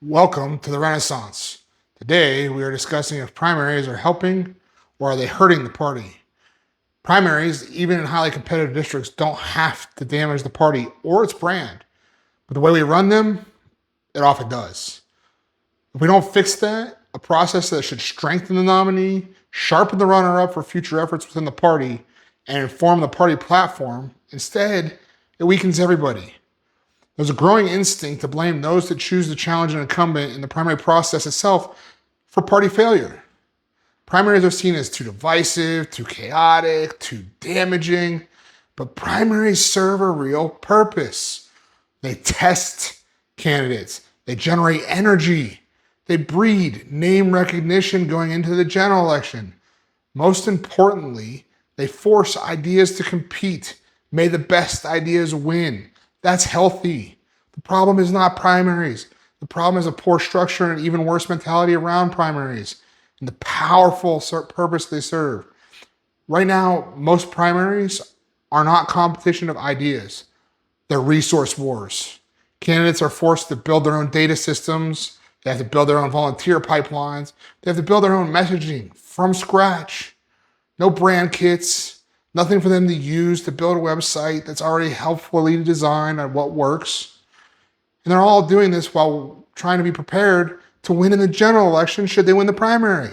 Welcome to the Renaissance. Today we are discussing if primaries are helping or are they hurting the party. Primaries, even in highly competitive districts, don't have to damage the party or its brand, but the way we run them, it often does. If we don't fix that, a process that should strengthen the nominee, sharpen the runner-up for future efforts within the party, and inform the party platform, instead, it weakens everybody. There's a growing instinct to blame those that choose to challenge an incumbent in the primary process itself for party failure. Primaries are seen as too divisive, too chaotic, too damaging, but primaries serve a real purpose. They test candidates, they generate energy, they breed name recognition going into the general election. Most importantly, they force ideas to compete. May the best ideas win. That's healthy. The problem is not primaries. The problem is a poor structure and an even worse mentality around primaries and the powerful purpose they serve. Right now, most primaries are not competition of ideas. They're resource wars. Candidates are forced to build their own data systems. They have to build their own volunteer pipelines. They have to build their own messaging from scratch. No brand kits. Nothing for them to use to build a website that's already helpfully designed on what works. And they're all doing this while trying to be prepared to win in the general election should they win the primary.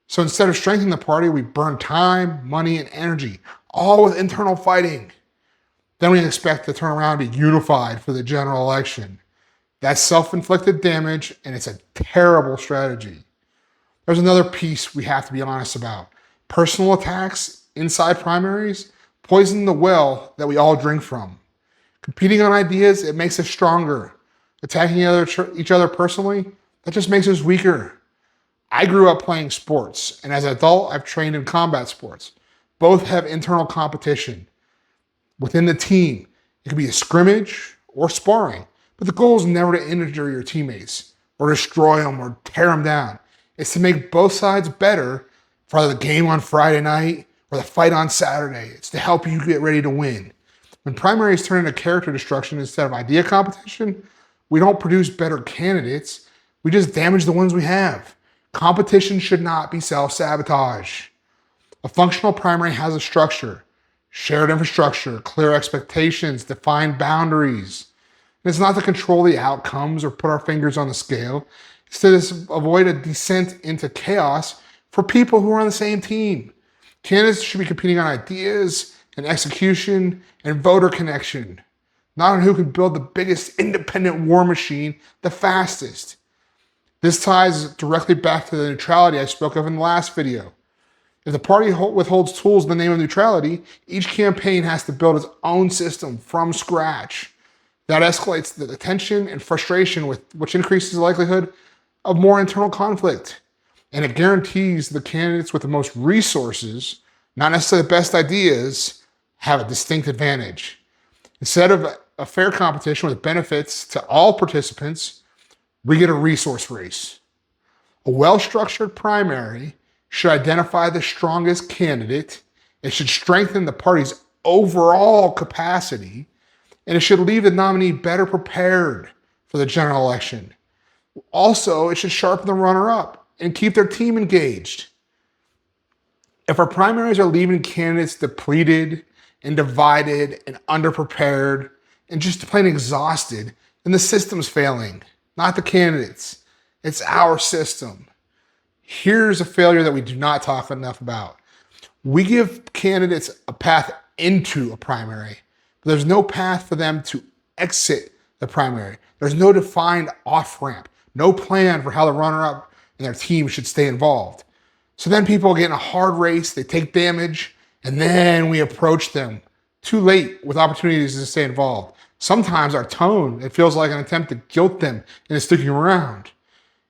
So instead of strengthening the party, we burn time, money, and energy, all with internal fighting. Then we expect to turn around and be unified for the general election. That's self-inflicted damage, and it's a terrible strategy. There's another piece we have to be honest about. Personal attacks inside primaries poison the well that we all drink from. Competing on ideas, it makes us stronger. Attacking each other personally, that just makes us weaker. I grew up playing sports, and as an adult, I've trained in combat sports. Both have internal competition. Within the team, it could be a scrimmage or sparring, but the goal is never to injure your teammates or destroy them or tear them down. It's to make both sides better for the game on Friday night or the fight on Saturday. It's to help you get ready to win. When primaries turn into character destruction instead of idea competition, we don't produce better candidates. We just damage the ones we have. Competition should not be self-sabotage. A functional primary has a structure, shared infrastructure, clear expectations, defined boundaries. And it's not to control the outcomes or put our fingers on the scale. It's to avoid a descent into chaos for people who are on the same team. Candidates should be competing on ideas and execution and voter connection, not on who can build the biggest independent war machine the fastest. This ties directly back to the neutrality I spoke of in the last video. If the party withholds tools in the name of neutrality, each campaign has to build its own system from scratch. That escalates the tension and frustration, which increases the likelihood of more internal conflict. And it guarantees the candidates with the most resources, not necessarily the best ideas, have a distinct advantage. Instead of a fair competition with benefits to all participants, we get a resource race. A well-structured primary should identify the strongest candidate. It should strengthen the party's overall capacity, and it should leave the nominee better prepared for the general election. Also, it should sharpen the runner-up and keep their team engaged. If our primaries are leaving candidates depleted and divided and underprepared and just plain exhausted, then the system's failing, not the candidates. It's our system. Here's a failure that we do not talk enough about. We give candidates a path into a primary, but there's no path for them to exit the primary. There's no defined off-ramp, no plan for how the runner-up and their team should stay involved. So then people get in a hard race, they take damage, and then we approach them too late with opportunities to stay involved. Sometimes our tone, it feels like an attempt to guilt them into sticking around.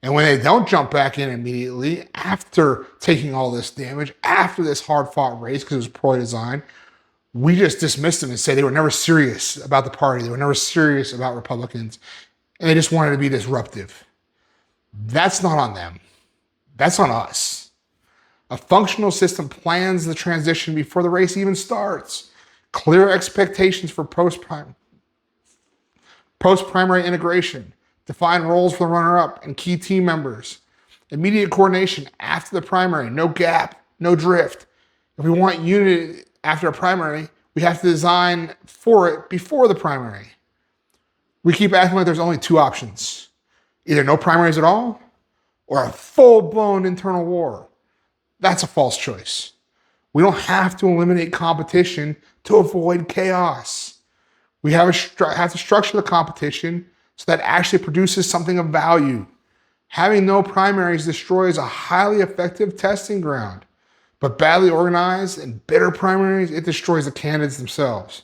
And when they don't jump back in immediately after taking all this damage, after this hard-fought race because it was poorly designed, we just dismiss them and say they were never serious about the party. They were never serious about Republicans, and they just wanted to be disruptive. That's not on them. That's on us. A functional system plans the transition before the race even starts. Clear expectations for post-primary integration, Define roles for the runner-up and key team members. Immediate coordination after the primary, no gap, no drift. If we want unity after a primary, we have to design for it before the primary. We keep acting like there's only two options. Either no primaries at all, or a full-blown internal war. That's a false choice. We don't have to eliminate competition to avoid chaos. We have to structure the competition so that it actually produces something of value. Having no primaries destroys a highly effective testing ground, but badly organized and bitter primaries, it destroys the candidates themselves.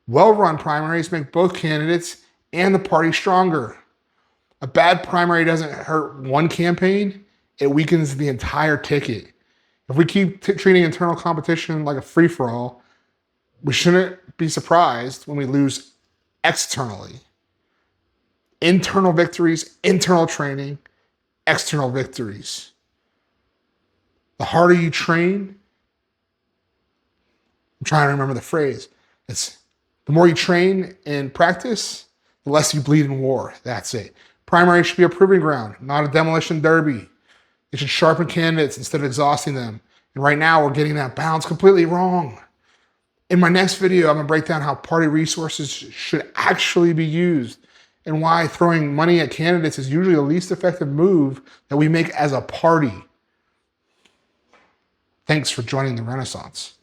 Well-run primaries make both candidates and the party stronger. A bad primary doesn't hurt one campaign, it weakens the entire ticket. If we keep treating internal competition like a free-for-all, we shouldn't be surprised when we lose externally. Internal victories, internal training, external victories. The harder you train, I'm trying to remember the phrase. It's the more you train and practice, the less you bleed in war. That's it. Primary should be a proving ground, not a demolition derby. It should sharpen candidates instead of exhausting them. And right now, we're getting that balance completely wrong. In my next video, I'm going to break down how party resources should actually be used and why throwing money at candidates is usually the least effective move that we make as a party. Thanks for joining the Renaissance.